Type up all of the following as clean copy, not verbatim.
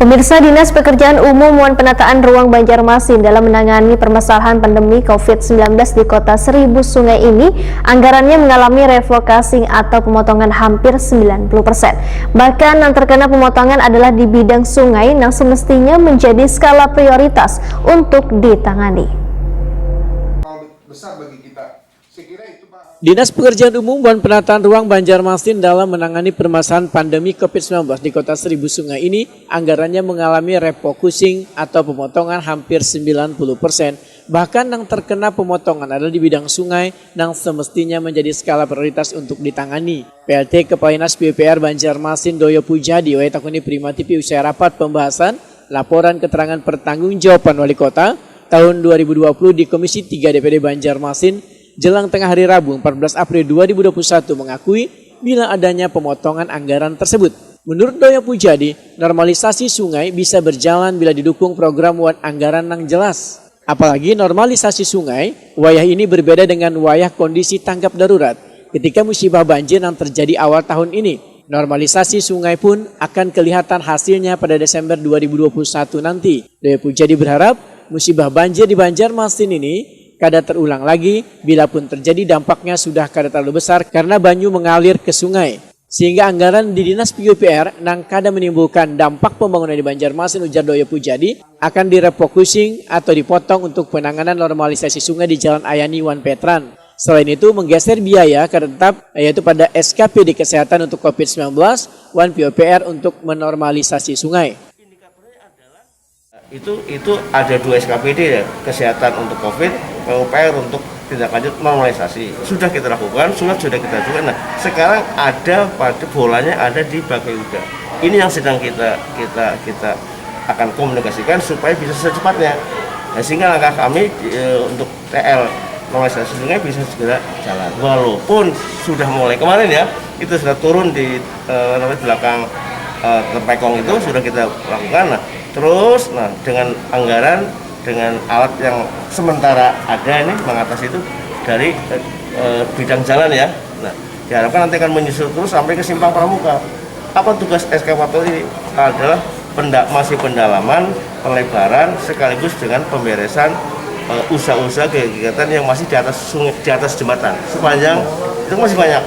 Pemirsa, Dinas Pekerjaan Umum dan Penataan Ruang Banjarmasin dalam menangani permasalahan pandemi COVID-19 di Kota Seribu Sungai ini, anggarannya mengalami refocusing atau pemotongan hampir 90%. Bahkan yang terkena pemotongan adalah di bidang sungai yang semestinya menjadi skala prioritas untuk ditangani. Besar bagi kita. Saya kira itu, Pak. Dinas Pekerjaan Umum dan Penataan Ruang Banjarmasin dalam menangani permasalahan pandemi COVID-19 di Kota Seribu Sungai ini, anggarannya mengalami refocusing atau pemotongan hampir 90%. Bahkan yang terkena pemotongan adalah di bidang sungai yang semestinya menjadi skala prioritas untuk ditangani. PLT Kepala Dinas PUPR Banjarmasin Doyo Pujadi takuni Prima TV usai rapat pembahasan laporan keterangan pertanggungjawaban Wali Kota tahun 2020 di Komisi 3 DPD Banjarmasin jelang tengah hari Rabu 14 April 2021 mengakui bila adanya pemotongan anggaran tersebut. Menurut Doyo Pujadi, normalisasi sungai bisa berjalan bila didukung program anggaran yang jelas. Apalagi normalisasi sungai, wayah ini berbeda dengan wayah kondisi tanggap darurat ketika musibah banjir yang terjadi awal tahun ini. Normalisasi sungai pun akan kelihatan hasilnya pada Desember 2021 nanti. Doyo Pujadi berharap musibah banjir di Banjarmasin ini kada terulang lagi bila pun terjadi dampaknya sudah kada terlalu besar karena banyu mengalir ke sungai. Sehingga anggaran di Dinas PUPR yang kada menimbulkan dampak pembangunan di Banjarmasin, ujar Doyo Pujadi, akan direfocusing atau dipotong untuk penanganan normalisasi sungai di Jalan Ayani Wan Petran. Selain itu menggeser biaya kada tetap yaitu pada SKPD Kesehatan untuk COVID-19 Wan PUPR untuk menormalisasi sungai. Itu ada 2 SKPD ya, kesehatan untuk COVID, PUPR untuk tindak lanjut normalisasi. Sudah kita lakukan, sudah kita lakukan. Nah, sekarang ada pada bolanya ada di Bapeuda. Ini yang sedang kita akan komunikasikan supaya bisa secepatnya. Nah, sehingga langkah kami untuk TL normalisasi sungai bisa segera jalan. Walaupun sudah mulai kemarin ya, itu sudah turun di belakang Terpekong itu sudah kita lakukan. Nah, terus dengan anggaran, dengan alat yang sementara ada ini mengatasi itu dari bidang jalan ya. Nah, diharapkan nanti akan menyusul terus sampai ke Simpang Pramuka. Apa tugas ekskavator ini? Adalah masih pendalaman, pelebaran sekaligus dengan pemberesan usaha-usaha kegiatan yang masih di atas sungai, di atas jembatan sepanjang itu masih banyak.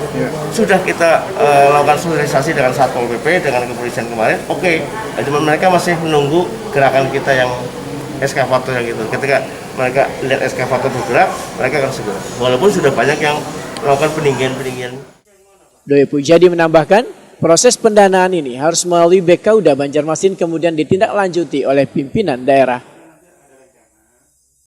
Sudah kita lakukan sosialisasi dengan Satpol PP, dengan kepolisian kemarin. Oke. Cuma mereka masih menunggu gerakan kita yang ekskavator yang itu. Ketika mereka lihat ekskavator bergerak, mereka akan segera. Walaupun sudah banyak yang melakukan peninggian. Doyo Pujadi menambahkan, proses pendanaan ini harus melalui BKUDA Banjarmasin kemudian ditindaklanjuti oleh pimpinan daerah.